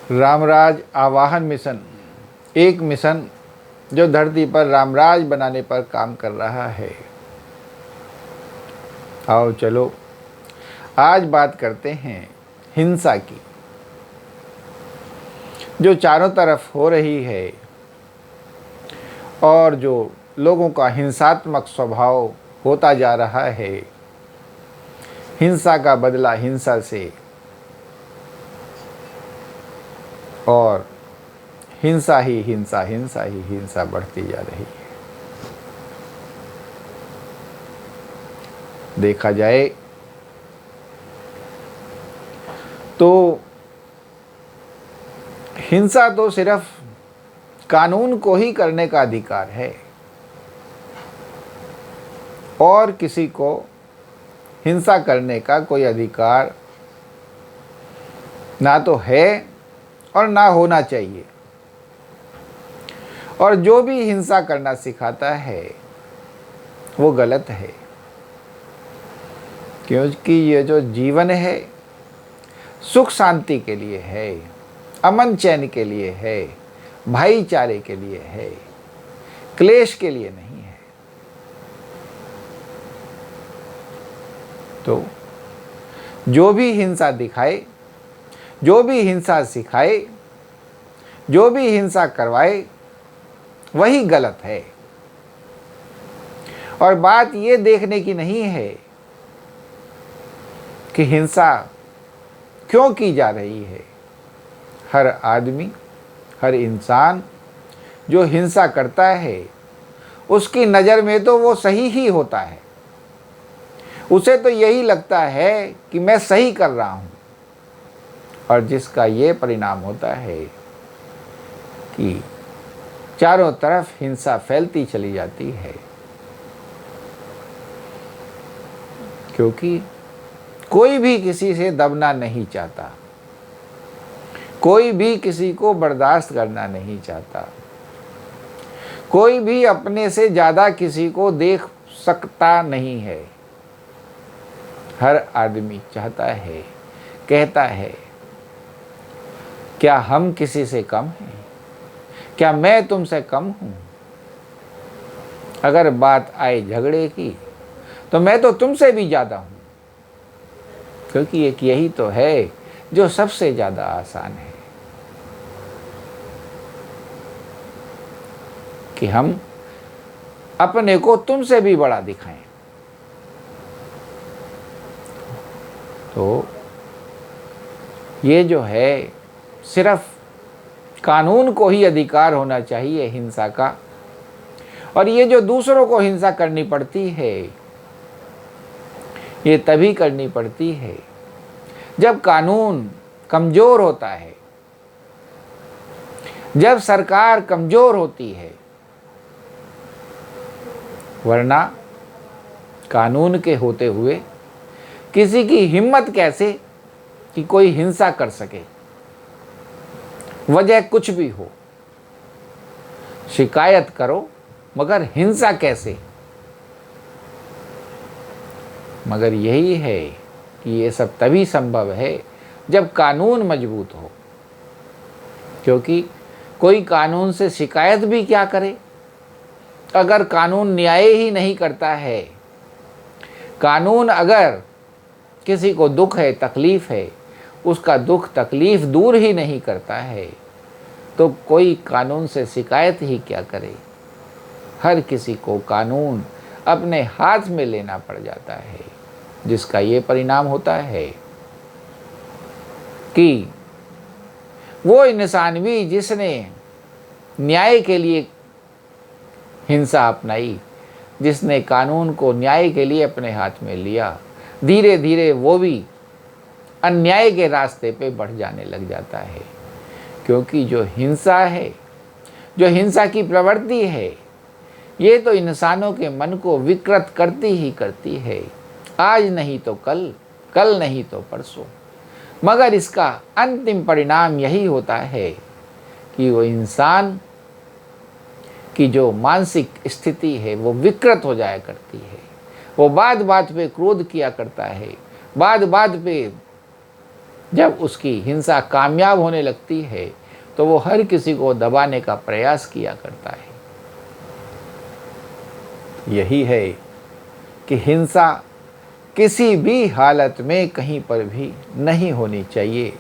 रामराज आवाहन मिशन एक मिशन जो धरती पर रामराज बनाने पर काम कर रहा है। आओ चलो आज बात करते हैं हिंसा की, जो चारों तरफ हो रही है और जो लोगों का हिंसात्मक स्वभाव होता जा रहा है। हिंसा का बदला हिंसा से और हिंसा ही हिंसा बढ़ती जा रही है। देखा जाए तो हिंसा तो सिर्फ कानून को ही करने का अधिकार है और किसी को हिंसा करने का कोई अधिकार ना तो है और ना होना चाहिए। और जो भी हिंसा करना सिखाता है वो गलत है, क्योंकि ये जो जीवन है सुख शांति के लिए है, अमन चैन के लिए है, भाईचारे के लिए है, क्लेश के लिए नहीं है। तो जो भी हिंसा दिखाए, जो भी हिंसा सिखाए, जो भी हिंसा करवाए वही गलत है। और बात ये देखने की नहीं है कि हिंसा क्यों की जा रही है। हर आदमी, हर इंसान जो हिंसा करता है उसकी नज़र में तो वो सही ही होता है। उसे तो यही लगता है कि मैं सही कर रहा हूँ, और जिसका ये परिणाम होता है कि चारों तरफ हिंसा फैलती चली जाती है। क्योंकि कोई भी किसी से दबना नहीं चाहता, कोई भी किसी को बर्दाश्त करना नहीं चाहता, कोई भी अपने से ज़्यादा किसी को देख सकता नहीं है। हर आदमी चाहता है, कहता है, क्या हम किसी से कम हैं? क्या मैं तुमसे कम हूँ? अगर बात आए झगड़े की तो मैं तो तुमसे भी ज़्यादा हूँ। क्योंकि एक यही तो है जो सबसे ज़्यादा आसान है कि हम अपने को तुमसे भी बड़ा दिखाएं। तो ये जो है सिर्फ कानून को ही अधिकार होना चाहिए हिंसा का। और ये जो दूसरों को हिंसा करनी पड़ती है ये तभी करनी पड़ती है जब कानून कमज़ोर होता है, जब सरकार कमज़ोर होती है। वरना कानून के होते हुए किसी की हिम्मत कैसे कि कोई हिंसा कर सके। वजह कुछ भी हो, शिकायत करो, मगर हिंसा कैसे। मगर यही है कि ये सब तभी संभव है जब कानून मजबूत हो। क्योंकि कोई कानून से शिकायत भी क्या करे अगर कानून न्याय ही नहीं करता है। कानून अगर किसी को दुख है, तकलीफ़ है, उसका दुख तकलीफ़ दूर ही नहीं करता है तो कोई कानून से शिकायत ही क्या करे। हर किसी को कानून अपने हाथ में लेना पड़ जाता है, जिसका ये परिणाम होता है कि वो इंसान भी जिसने न्याय के लिए हिंसा अपनाई, जिसने कानून को न्याय के लिए अपने हाथ में लिया, धीरे धीरे वो भी अन्याय के रास्ते पे बढ़ जाने लग जाता है। क्योंकि जो हिंसा है, जो हिंसा की प्रवृत्ति है, ये तो इंसानों के मन को विकृत करती ही करती है। आज नहीं तो कल, कल नहीं तो परसों। मगर इसका अंतिम परिणाम यही होता है कि वो इंसान की जो मानसिक स्थिति है वो विकृत हो जाया करती है। वो बात बात पे क्रोध किया करता है, बात बात पे जब उसकी हिंसा कामयाब होने लगती है तो वो हर किसी को दबाने का प्रयास किया करता है। यही है कि हिंसा किसी भी हालत में कहीं पर भी नहीं होनी चाहिए।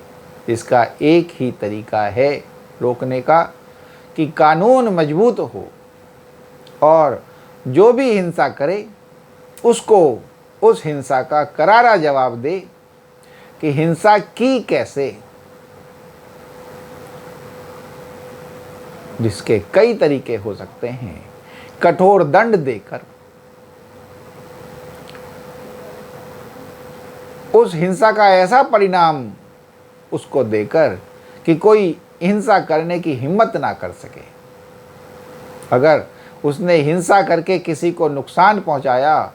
इसका एक ही तरीका है रोकने का कि कानून मजबूत हो और जो भी हिंसा करे उसको उस हिंसा का करारा जवाब दे कि हिंसा की कैसे, जिसके कई तरीके हो सकते हैं। कठोर दंड देकर उस हिंसा का ऐसा परिणाम उसको देकर कि कोई हिंसा करने की हिम्मत ना कर सके। अगर उसने हिंसा करके किसी को नुकसान पहुंचाया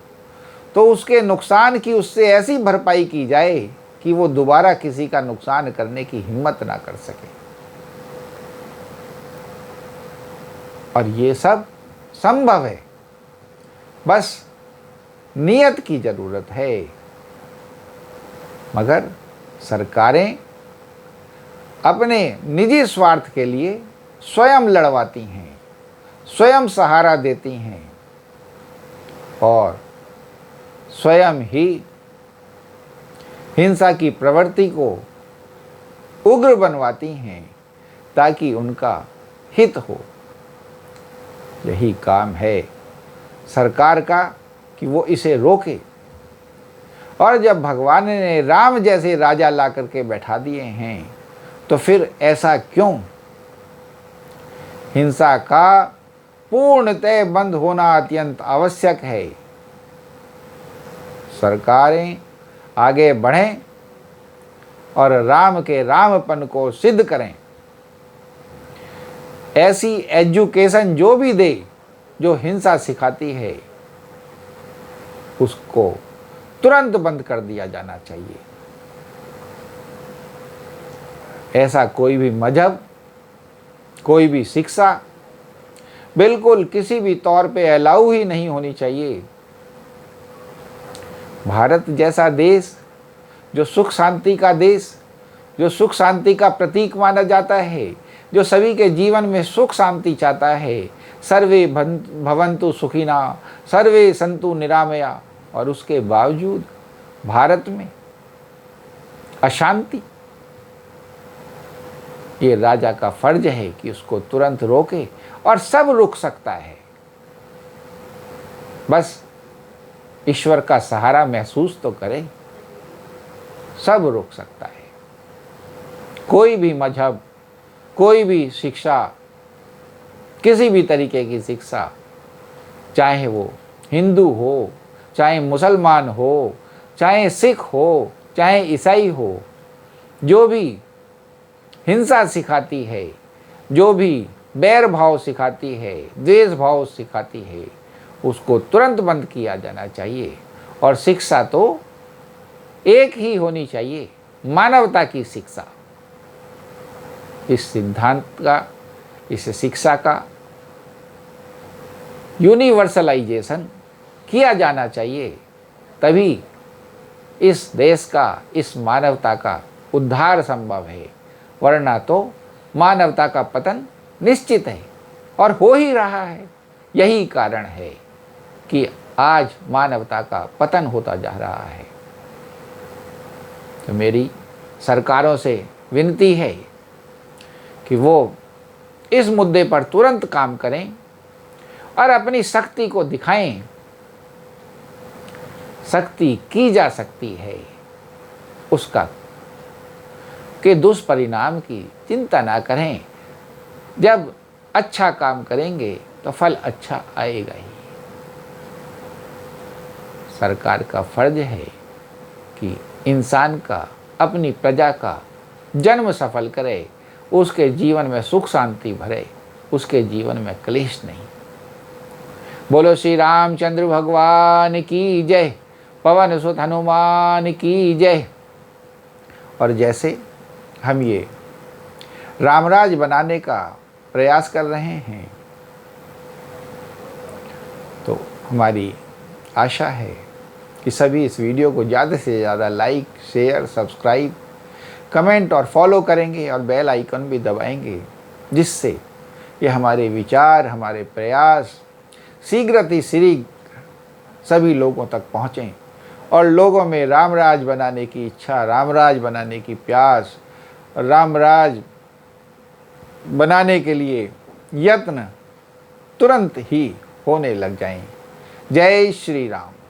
तो उसके नुकसान की उससे ऐसी भरपाई की जाए कि वो दोबारा किसी का नुकसान करने की हिम्मत ना कर सके। और ये सब संभव है, बस नियत की जरूरत है। मगर सरकारें अपने निजी स्वार्थ के लिए स्वयं लड़वाती हैं, स्वयं सहारा देती हैं और स्वयं ही हिंसा की प्रवृत्ति को उग्र बनवाती हैं ताकि उनका हित हो। यही काम है सरकार का कि वो इसे रोके। और जब भगवान ने राम जैसे राजा ला करके बैठा दिए हैं तो फिर ऐसा क्यों? हिंसा का पूर्णतः बंद होना अत्यंत आवश्यक है। सरकारें आगे बढ़ें और राम के रामपन को सिद्ध करें। ऐसी एजुकेशन जो भी दे जो हिंसा सिखाती है उसको तुरंत बंद कर दिया जाना चाहिए। ऐसा कोई भी मजहब, कोई भी शिक्षा बिल्कुल किसी भी तौर पे अलाउ ही नहीं होनी चाहिए। भारत जैसा देश, जो सुख शांति का देश, जो सुख शांति का प्रतीक माना जाता है, जो सभी के जीवन में सुख शांति चाहता है, सर्वे भवन्तु सुखिना सर्वे सन्तु निरामया, और उसके बावजूद भारत में अशांति। ये राजा का फर्ज है कि उसको तुरंत रोके, और सब रुक सकता है। बस ईश्वर का सहारा महसूस तो करे, सब रुक सकता है। कोई भी मजहब, कोई भी शिक्षा, किसी भी तरीके की शिक्षा, चाहे वो हिंदू हो, चाहे मुसलमान हो, चाहे सिख हो, चाहे ईसाई हो, जो भी हिंसा सिखाती है, जो भी बैर भाव सिखाती है, द्वेष भाव सिखाती है, उसको तुरंत बंद किया जाना चाहिए। और शिक्षा तो एक ही होनी चाहिए, मानवता की शिक्षा। इस सिद्धांत का, इस शिक्षा का यूनिवर्सलाइजेशन किया जाना चाहिए, तभी इस देश का, इस मानवता का उद्धार संभव है। वरना तो मानवता का पतन निश्चित है और हो ही रहा है। यही कारण है कि आज मानवता का पतन होता जा रहा है। तो मेरी सरकारों से विनती है कि वो इस मुद्दे पर तुरंत काम करें और अपनी शक्ति को दिखाएं। शक्ति की जा सकती है, उसका के दुष्परिणाम की चिंता ना करें। जब अच्छा काम करेंगे तो फल अच्छा आएगा ही। सरकार का फर्ज है कि इंसान का, अपनी प्रजा का जन्म सफल करे, उसके जीवन में सुख शांति भरे, उसके जीवन में क्लेश नहीं। बोलो श्री रामचंद्र भगवान की जय, पवन सुत हनुमान की जय। और जैसे हम ये रामराज बनाने का प्रयास कर रहे हैं, तो हमारी आशा है कि सभी इस वीडियो को ज़्यादा से ज़्यादा लाइक, शेयर, सब्सक्राइब कमेंट और फॉलो करेंगे और बेल आइकन भी दबाएंगे, जिससे ये हमारे विचार, हमारे प्रयास शीघ्र सभी लोगों तक पहुँचें और लोगों में राम राज बनाने की इच्छा, राम राज बनाने की प्यास, राम राज बनाने के लिए यत्न तुरंत ही होने लग जाएं। जय श्री राम।